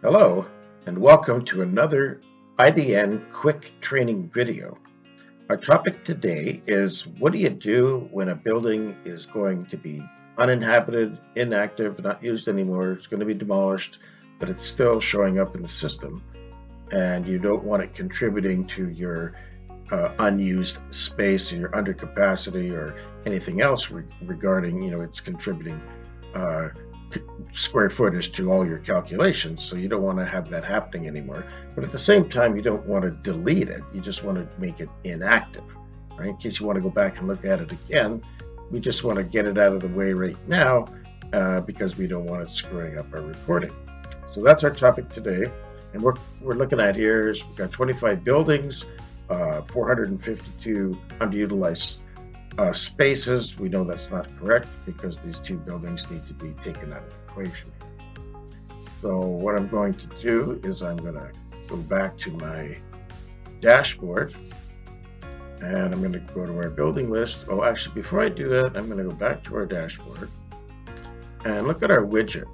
Hello, and welcome to another IDN quick training video. Our topic today is, what do you do when a building is going to be uninhabited, inactive, not used anymore, it's going to be demolished, but it's still showing up in the system, and you don't want it contributing to your unused space, or your under capacity, or anything else regarding, it's contributing square footage to all your calculations, so you don't want to have that happening anymore. But at the same time, you don't want to delete it. You just want to make it inactive, right? In case you want to go back and look at it again, we just want to get it out of the way right now because we don't want it screwing up our reporting. So that's our topic today. And we're looking at here is we've got 25 buildings, 452 underutilized spaces. We know that's not correct because these two buildings need to be taken out of the equation. So what I'm going to do is I'm going to go back to my dashboard, and I'm going to go to our building list. Oh, actually, before I do that, I'm going to go back to our dashboard and look at our widget.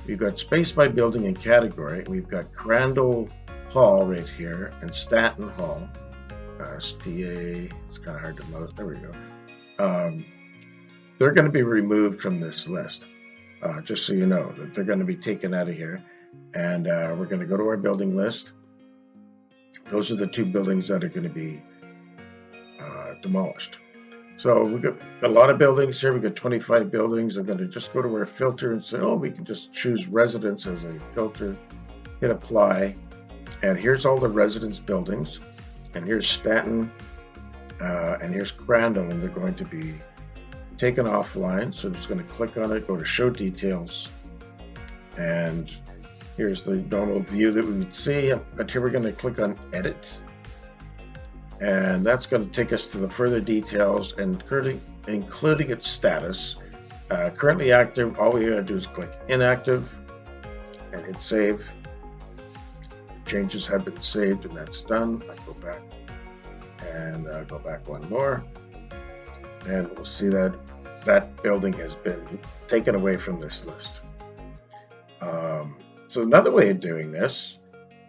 We've got space by building and category. We've got Crandall Hall right here and Stanton Hall. STA, it's kind of hard to notice. There we go. They're going to be removed from this list, just so you know that they're going to be taken out of here. And we're going to go to our building list. Those are the two buildings that are going to be demolished. So we've got a lot of buildings here. We've got 25 buildings. I'm going to just go to our filter and say, we can just choose residence as a filter, hit apply. And here's all the residence buildings. And here's Stanton, and here's Crandall, and they're going to be taken offline. So I'm just going to click on it, go to show details, and here's the normal view that we would see. But here we're going to click on edit, and that's going to take us to the further details and including its status. Currently active, all we got to do is click inactive and hit save. Changes have been saved, and that's done. I go back and go back one more, and we'll see that that building has been taken away from this list. So another way of doing this,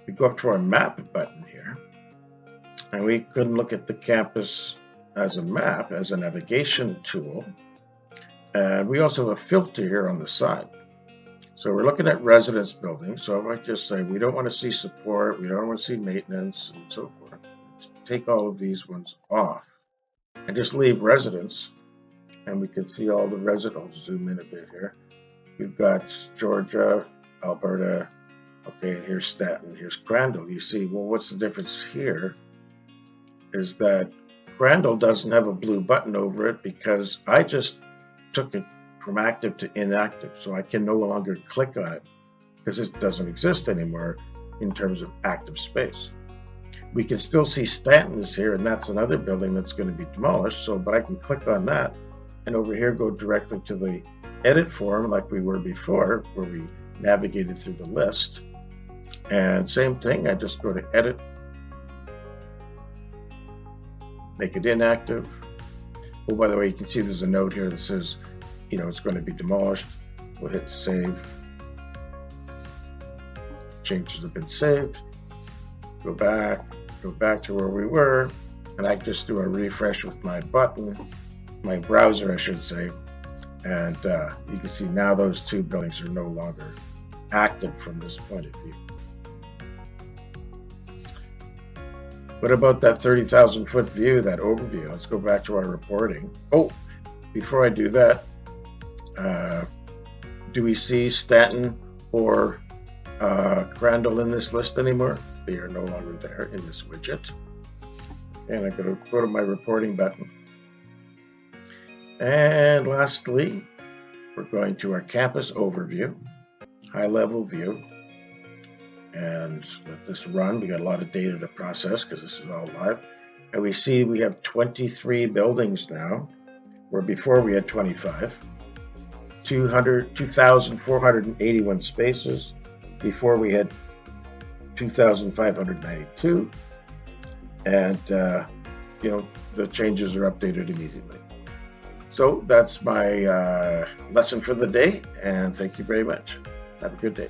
we go up to our map button here, and we can look at the campus as a map, as a navigation tool, and we also have a filter here on the side. So we're looking at residence buildings. So I might just say we don't want to see support, we don't want to see maintenance, and so forth. Take all of these ones off and just leave residence, and we can see all the residents. I'll zoom in a bit here. We've got Georgia, Alberta. Okay, here's Stanton, here's Crandall. You see, well, what's the difference here is that Crandall doesn't have a blue button over it because I just took it from active to inactive, so I can no longer click on it because it doesn't exist anymore in terms of active space. We can still see Stanton is here, and that's another building that's going to be demolished. But I can click on that, and over here go directly to the edit form like we were before, where we navigated through the list. And same thing, I just go to edit, make it inactive. Oh, by the way, you can see there's a note here that says, it's going to be demolished. We'll hit save. Changes have been saved. Go back to where we were, and I just do a refresh with my button, my browser, I should say, and you can see now those two buildings are no longer active from this point of view. What about that 30,000 foot view, that overview? Let's go back to our reporting. Oh, before I do that, do we see Stanton or Crandall in this list anymore? They are no longer there in this widget. And I'm going to go to my reporting button. And lastly, we're going to our campus overview, high level view, and let this run. We got a lot of data to process because this is all live. And we see we have 23 buildings now, where before we had 25. 2,481 spaces. Before we had 2,592. And, the changes are updated immediately. So that's my lesson for the day, and thank you very much. Have a good day.